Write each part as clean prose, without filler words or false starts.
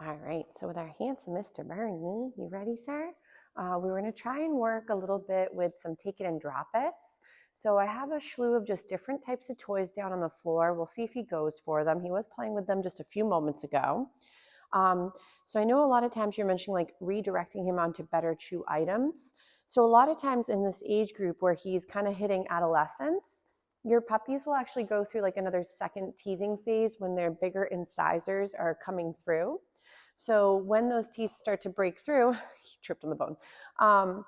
All right, so with our handsome Mr. Bernie, you ready, sir? We're going to try and work a little bit with some take it and drop it's. So I have a slew of just different types of toys down on the floor. We'll see if he goes for them. He was playing with them just a few moments ago. So I know a lot of times you're mentioning like redirecting him onto better chew items. So a lot of times in this age group where he's kind of hitting adolescence, your puppies will actually go through like another second teething phase when their bigger incisors are coming through. So when those teeth start to break through, he tripped on the bone,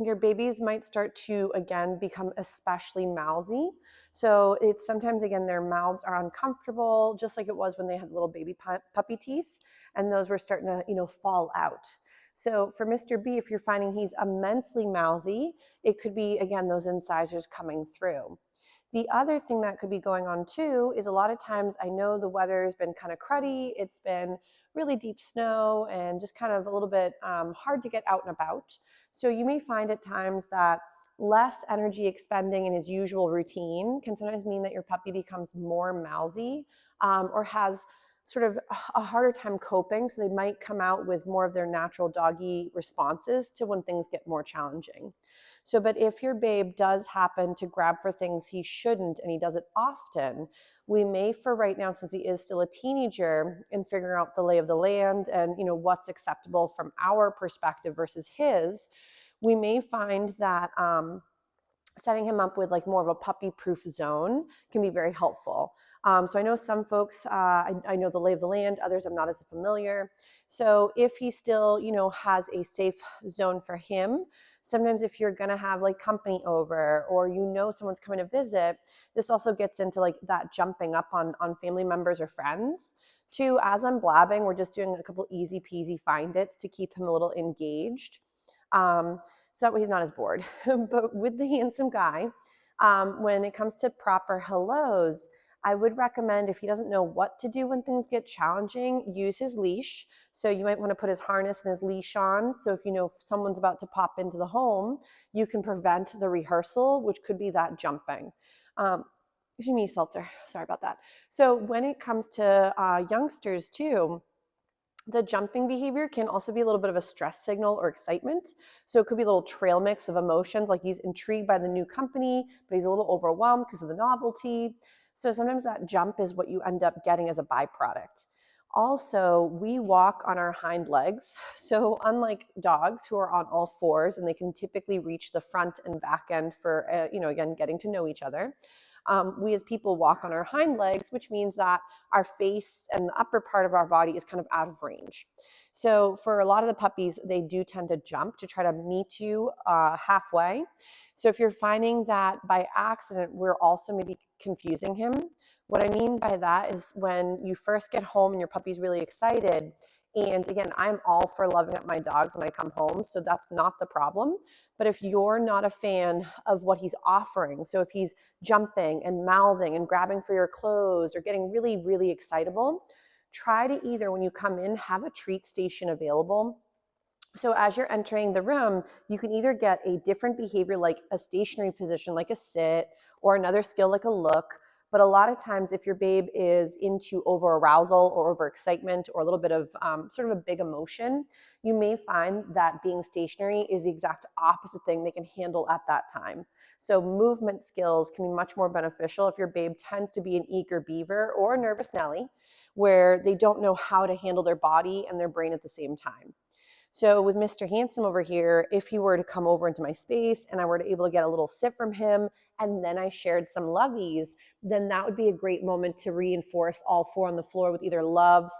your babies might start to, again, become especially mouthy. So it's sometimes, again, their mouths are uncomfortable, just like it was when they had little baby puppy teeth, and those were starting to, fall out. So for Mr. B, if you're finding he's immensely mouthy, it could be, again, those incisors coming through. The other thing that could be going on too is a lot of times I know the weather has been kind of cruddy. It's been really deep snow and just kind of a little bit hard to get out and about. So you may find at times that less energy expending in his usual routine can sometimes mean that your puppy becomes more mouthy or has sort of a harder time coping. So they might come out with more of their natural doggy responses to when things get more challenging. So, but if your babe does happen to grab for things he shouldn't and he does it often, we may, for right now, since he is still a teenager, in figuring out the lay of the land and what's acceptable from our perspective versus his, we may find that setting him up with like more of a puppy-proof zone can be very helpful. So I know some folks, I know the lay of the land, others I'm not as familiar. So if he still, has a safe zone for him, sometimes if you're gonna have like company over or someone's coming to visit, this also gets into like that jumping up on family members or friends. Two, as I'm blabbing, we're just doing a couple easy peasy find its to keep him a little engaged. So that way he's not as bored. But with the handsome guy, when it comes to proper hellos, I would recommend if he doesn't know what to do when things get challenging, use his leash. So you might want to put his harness and his leash on. So if someone's about to pop into the home, you can prevent the rehearsal, which could be that jumping. Excuse me, Seltzer. Sorry about that. So when it comes to youngsters too, the jumping behavior can also be a little bit of a stress signal or excitement. So it could be a little trail mix of emotions, like he's intrigued by the new company, but he's a little overwhelmed because of the novelty. So sometimes that jump is what you end up getting as a byproduct. Also, we walk on our hind legs. So unlike dogs who are on all fours and they can typically reach the front and back end for, again, getting to know each other, we as people walk on our hind legs, which means that our face and the upper part of our body is kind of out of range. So for a lot of the puppies, they do tend to jump to try to meet you halfway. So if you're finding that by accident, we're also maybe confusing him. What I mean by that is when you first get home and your puppy's really excited, and again, I'm all for loving up my dogs when I come home, so that's not the problem. But if you're not a fan of what he's offering, so if he's jumping and mouthing and grabbing for your clothes or getting really, really excitable, try to either, when you come in, have a treat station available. So as you're entering the room, you can either get a different behavior like a stationary position, like a sit, or another skill like a look. But a lot of times if your babe is into over arousal or over excitement or a little bit of sort of a big emotion, you may find that being stationary is the exact opposite thing they can handle at that time. So movement skills can be much more beneficial if your babe tends to be an eager beaver or a nervous Nelly, where they don't know how to handle their body and their brain at the same time. So with Mr. Handsome over here, if he were to come over into my space and I were to able to get a little sit from him, and then I shared some lovies, then that would be a great moment to reinforce all four on the floor with either loves,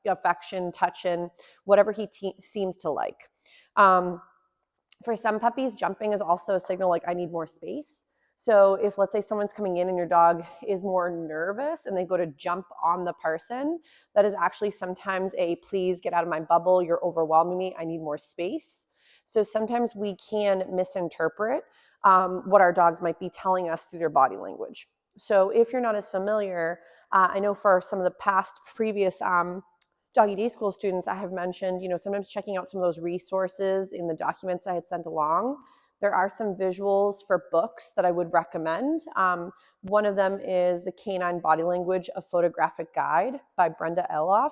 affection, touching, whatever he seems to like. For some puppies, jumping is also a signal like I need more space. So if, let's say, someone's coming in and your dog is more nervous and they go to jump on the person, that is actually sometimes a please get out of my bubble, you're overwhelming me, I need more space. So sometimes we can misinterpret what our dogs might be telling us through their body language. So if you're not as familiar, I know for some of the previous Doggy Day School students, I have mentioned, sometimes checking out some of those resources in the documents I had sent along. There are some visuals for books that I would recommend. One of them is The Canine Body Language, a Photographic Guide by Brenda Eloff.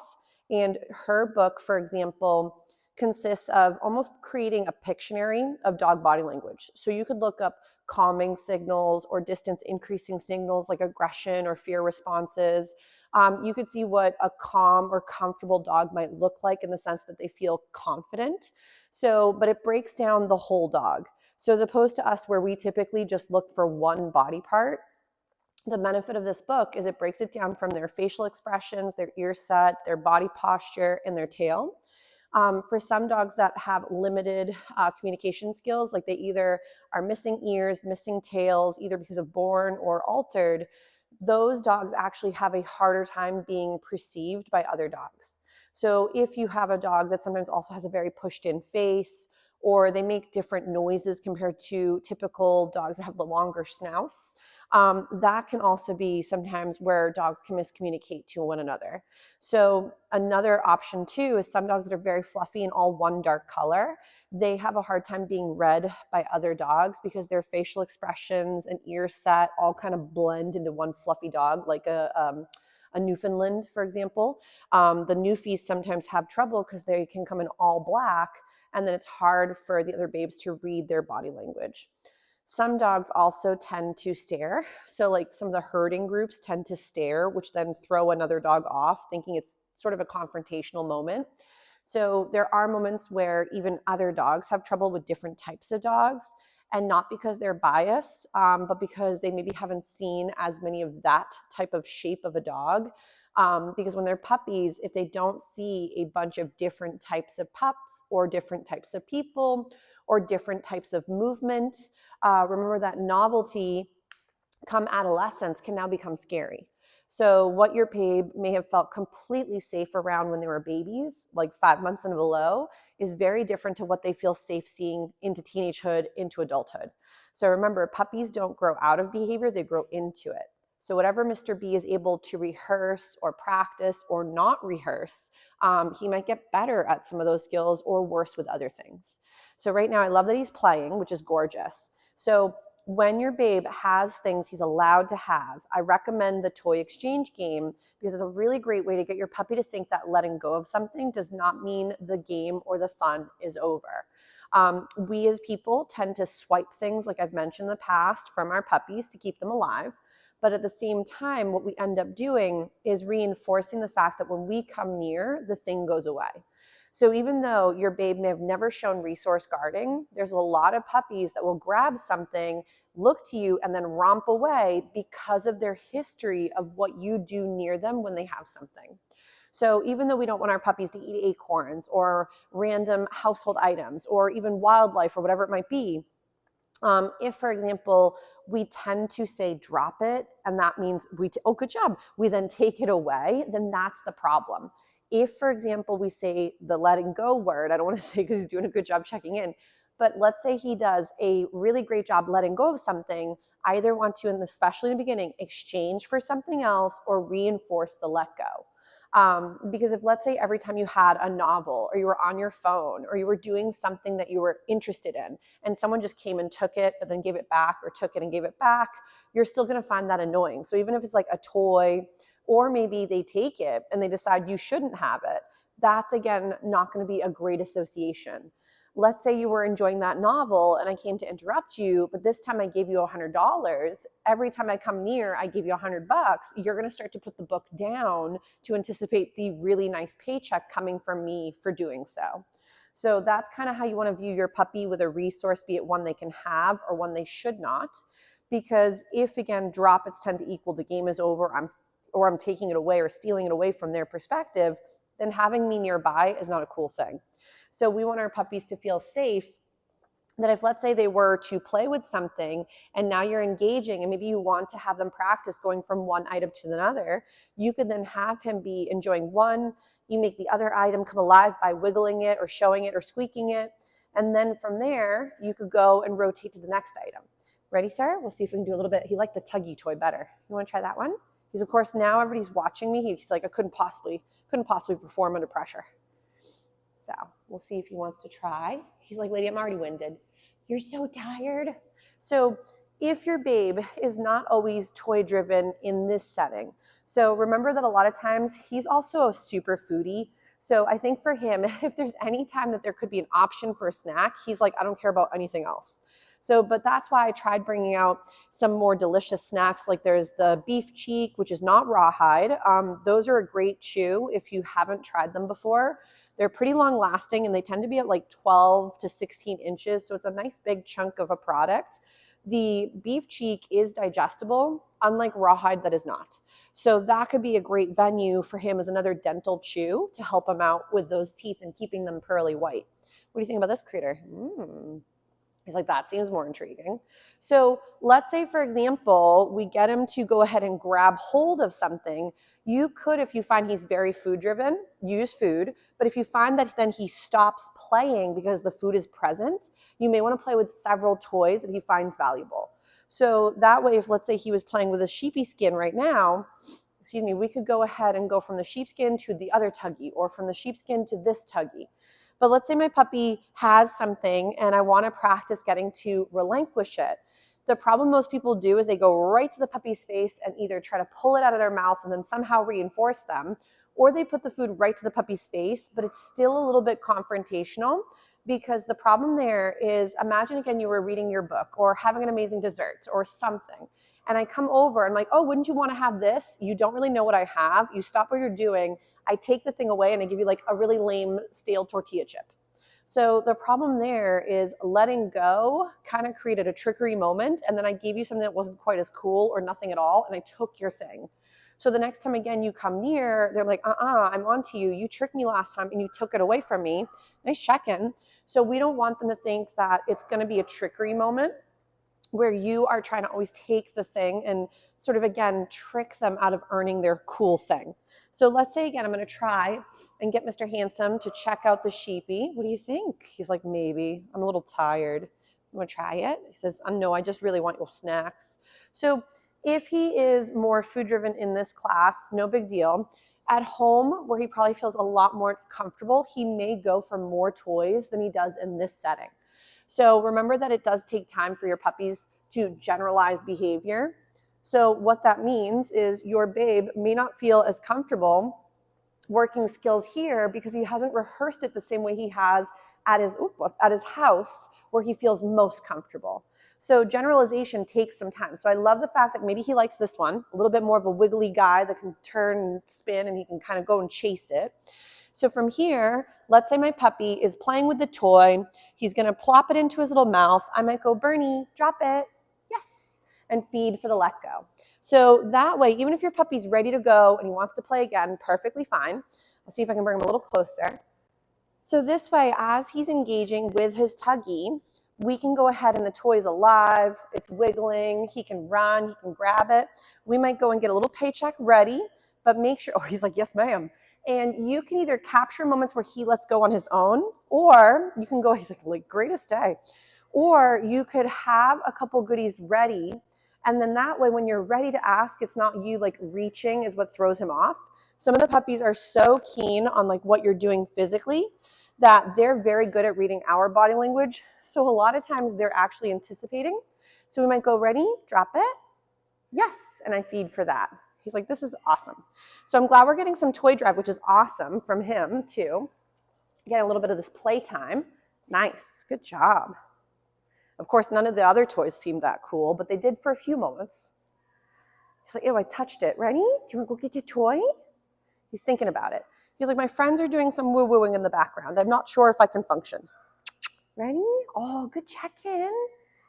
And her book, for example, consists of almost creating a Pictionary of dog body language. So you could look up calming signals or distance increasing signals like aggression or fear responses. You could see what a calm or comfortable dog might look like in the sense that they feel confident. So, but it breaks down the whole dog. So as opposed to us where we typically just look for one body part, the benefit of this book is it breaks it down from their facial expressions, their ear set, their body posture, and their tail. For some dogs that have limited communication skills, like they either are missing ears, missing tails, either because of born or altered, those dogs actually have a harder time being perceived by other dogs. So if you have a dog that sometimes also has a very pushed in face, or they make different noises compared to typical dogs that have the longer snouts, that can also be sometimes where dogs can miscommunicate to one another. So another option too is some dogs that are very fluffy and all one dark color, they have a hard time being read by other dogs because their facial expressions and ear set all kind of blend into one fluffy dog, like a Newfoundland, for example. The Newfies sometimes have trouble because they can come in all black, and then it's hard for the other babes to read their body language. Some dogs also tend to stare. So like some of the herding groups tend to stare, which then throw another dog off, thinking it's sort of a confrontational moment. So there are moments where even other dogs have trouble with different types of dogs, and not because they're biased, but because they maybe haven't seen as many of that type of shape of a dog. Because when they're puppies, if they don't see a bunch of different types of pups or different types of people or different types of movement, remember that novelty come adolescence can now become scary. So what your babe may have felt completely safe around when they were babies, like 5 months and below, is very different to what they feel safe seeing into teenagehood, into adulthood. So remember, puppies don't grow out of behavior, they grow into it. So whatever Mr. B is able to rehearse or practice or not rehearse, he might get better at some of those skills or worse with other things. So right now I love that he's playing, which is gorgeous. So when your babe has things he's allowed to have, I recommend the toy exchange game because it's a really great way to get your puppy to think that letting go of something does not mean the game or the fun is over. We as people tend to swipe things, like I've mentioned in the past, from our puppies to keep them alive. But at the same time, what we end up doing is reinforcing the fact that when we come near, the thing goes away. So even though your babe may have never shown resource guarding, there's a lot of puppies that will grab something, look to you, and then romp away because of their history of what you do near them when they have something. So even though we don't want our puppies to eat acorns or random household items or even wildlife or whatever it might be, if, for example, we tend to say drop it, and that means oh, good job, we then take it away, then that's the problem. If, for example, we say the letting go word, I don't want to say because he's doing a good job checking in, but let's say he does a really great job letting go of something, I either want to, and especially in the beginning, exchange for something else or reinforce the let go. Because if, let's say, every time you had a novel or you were on your phone or you were doing something that you were interested in and someone just came and took it but then gave it back, or took it and gave it back, you're still going to find that annoying. So even if it's like a toy, or maybe they take it and they decide you shouldn't have it, that's again not going to be a great association. Let's say you were enjoying that novel and I came to interrupt you, but this time I gave you $100. Every time I come near, I give you $100. You're going to start to put the book down to anticipate the really nice paycheck coming from me for doing so. So that's kind of how you want to view your puppy with a resource, be it one they can have or one they should not. Because if, again, drop it's tend to equal the game is over, I'm taking it away or stealing it away from their perspective, then having me nearby is not a cool thing. So we want our puppies to feel safe, that if, let's say, they were to play with something and now you're engaging and maybe you want to have them practice going from one item to another, you could then have him be enjoying one, you make the other item come alive by wiggling it or showing it or squeaking it, and then from there you could go and rotate to the next item. Ready, sir? We'll see if we can do a little bit. He liked the tuggy toy better. You want to try that one? Because of course now everybody's watching me. He's like, I couldn't possibly perform under pressure. So we'll see if he wants to try. He's like, lady, I'm already winded. You're so tired. So if your babe is not always toy driven in this setting, so remember that a lot of times he's also a super foodie. So I think for him, if there's any time that there could be an option for a snack, he's like, I don't care about anything else. So, but that's why I tried bringing out some more delicious snacks. Like there's the beef cheek, which is not rawhide. Those are a great chew if you haven't tried them before. They're pretty long lasting and they tend to be at like 12 to 16 inches. So it's a nice big chunk of a product. The beef cheek is digestible, unlike rawhide that is not. So that could be a great venue for him as another dental chew to help him out with those teeth and keeping them pearly white. What do you think about this critter? He's like, that seems more intriguing. So let's say, for example, we get him to go ahead and grab hold of something. You could, if you find he's very food driven, use food. But if you find that then he stops playing because the food is present, you may want to play with several toys that he finds valuable. So that way, if let's say he was playing with a sheepy skin right now, we could go ahead and go from the sheepskin to the other tuggy, or from the sheepskin to this tuggy. But let's say my puppy has something and I want to practice getting to relinquish it. The problem most people do is they go right to the puppy's face and either try to pull it out of their mouth and then somehow reinforce them, or they put the food right to the puppy's face, but it's still a little bit confrontational, because the problem there is, imagine again you were reading your book or having an amazing dessert or something, and I come over and I'm like, oh, wouldn't you want to have this? You don't really know what I have. You stop what you're doing. I take the thing away and I give you like a really lame stale tortilla chip. So the problem there is letting go kind of created a trickery moment, and then I gave you something that wasn't quite as cool or nothing at all, and I took your thing. So the next time again you come near, they're like, I'm on to you. You tricked me last time and you took it away from me. Nice check-in. So we don't want them to think that it's going to be a trickery moment where you are trying to always take the thing and sort of, again, trick them out of earning their cool thing. So let's say, again, I'm going to try and get Mr. Handsome to check out the sheepy. What do you think? He's like, maybe. I'm a little tired. You want to try it? He says, no, I just really want your snacks. So if he is more food-driven in this class, no big deal. At home, where he probably feels a lot more comfortable, he may go for more toys than he does in this setting. So remember that it does take time for your puppies to generalize behavior. So what that means is your babe may not feel as comfortable working skills here because he hasn't rehearsed it the same way he has at his house, where he feels most comfortable. So generalization takes some time. So I love the fact that maybe he likes this one, a little bit more of a wiggly guy that can turn and spin and he can kind of go and chase it. So from here, let's say my puppy is playing with the toy. He's going to plop it into his little mouth. I might go, Bernie, drop it. Yes. And feed for the let go. So that way, even if your puppy's ready to go and he wants to play again, perfectly fine. I'll see if I can bring him a little closer. So this way, as he's engaging with his tuggy, we can go ahead and the toy's alive, it's wiggling, he can run, he can grab it. We might go and get a little paycheck ready, but make sure, oh, he's like, yes, ma'am. And you can either capture moments where he lets go on his own, or you can go, he's like, greatest day. Or you could have a couple goodies ready, and then that way when you're ready to ask, it's not you like reaching is what throws him off. Some of the puppies are so keen on like what you're doing physically that they're very good at reading our body language. So a lot of times they're actually anticipating. So we might go, ready, drop it. Yes, and I feed for that. He's like, this is awesome. So I'm glad we're getting some toy drive, which is awesome from him too. Getting a little bit of this playtime. Nice, good job. Of course, none of the other toys seemed that cool, but they did for a few moments. He's like, ew, I touched it. Ready? Do you want to go get your toy? He's thinking about it. He's like, my friends are doing some woo-wooing in the background. I'm not sure if I can function. Ready? Oh, good check-in.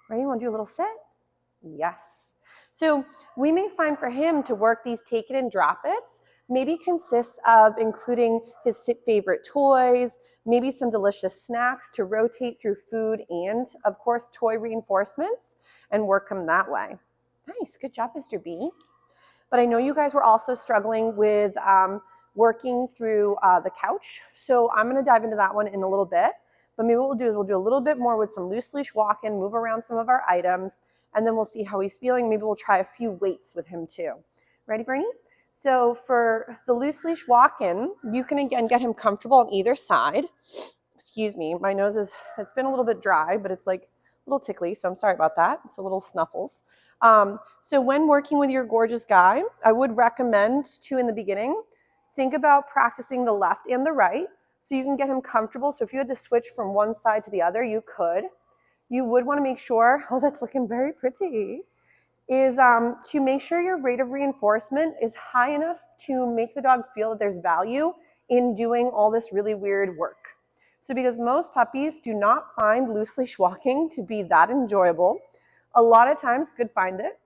Ready? Want to do a little sit? Yes. So we may find for him to work these take it and drop it's maybe consists of including his favorite toys, maybe some delicious snacks to rotate through food and, of course, toy reinforcements, and work him that way. Nice. Good job, Mr. B. But I know you guys were also struggling with working through the couch. So I'm going to dive into that one in a little bit. But maybe what we'll do is we'll do a little bit more with some loose leash walk-in, move around some of our items, and then we'll see how he's feeling. Maybe we'll try a few weights with him too. Ready, Bernie? So for the loose leash walk-in, you can again get him comfortable on either side. Excuse me, my nose it's been a little bit dry, but it's like a little tickly, so I'm sorry about that. It's a little snuffles. So when working with your gorgeous guy, I would recommend to, in the beginning, think about practicing the left and the right so you can get him comfortable. So if you had to switch from one side to the other, you could. You would want to make sure, oh, that's looking very pretty, is to make sure your rate of reinforcement is high enough to make the dog feel that there's value in doing all this really weird work. So because most puppies do not find loose leash walking to be that enjoyable, a lot of times, good find it,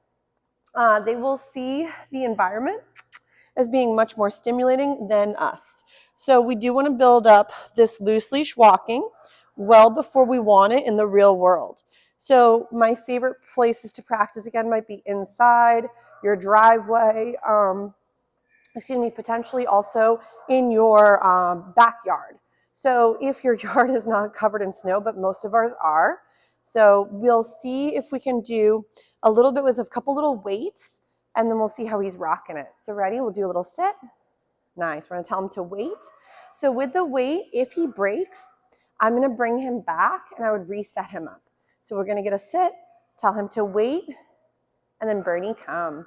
they will see the environment as being much more stimulating than us. So we do want to build up this loose leash walking well before we want it in the real world. So my favorite places to practice again might be inside, your driveway, potentially also in your backyard. So if your yard is not covered in snow, but most of ours are, so we'll see if we can do a little bit with a couple little weights, and then we'll see how he's rocking it. So ready? We'll do a little sit. Nice. We're going to tell him to wait. So with the weight, if he breaks, I'm going to bring him back and I would reset him up. So we're going to get a sit, tell him to wait, and then Bernie, come.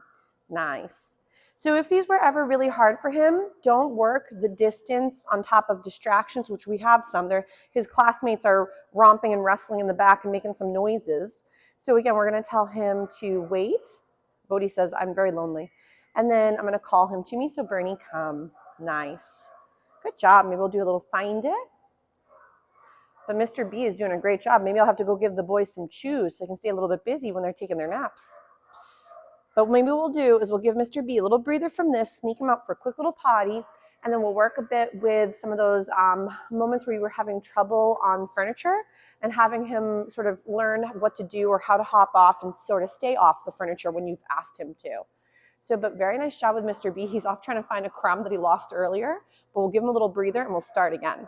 Nice. So if these were ever really hard for him, don't work the distance on top of distractions, which we have some. His classmates are romping and wrestling in the back and making some noises. So again, we're going to tell him to wait. Bodhi says, I'm very lonely. And then I'm going to call him to me. So Bernie, come. Nice. Good job. Maybe we'll do a little find it. But Mr. B is doing a great job. Maybe I'll have to go give the boys some chews so they can stay a little bit busy when they're taking their naps. But maybe what we'll do is we'll give Mr. B a little breather from this, sneak him out for a quick little potty, and then we'll work a bit with some of those moments where you were having trouble on furniture and having him sort of learn what to do or how to hop off and sort of stay off the furniture when you've asked him to. So, but very nice job with Mr. B. He's off trying to find a crumb that he lost earlier, but we'll give him a little breather and we'll start again.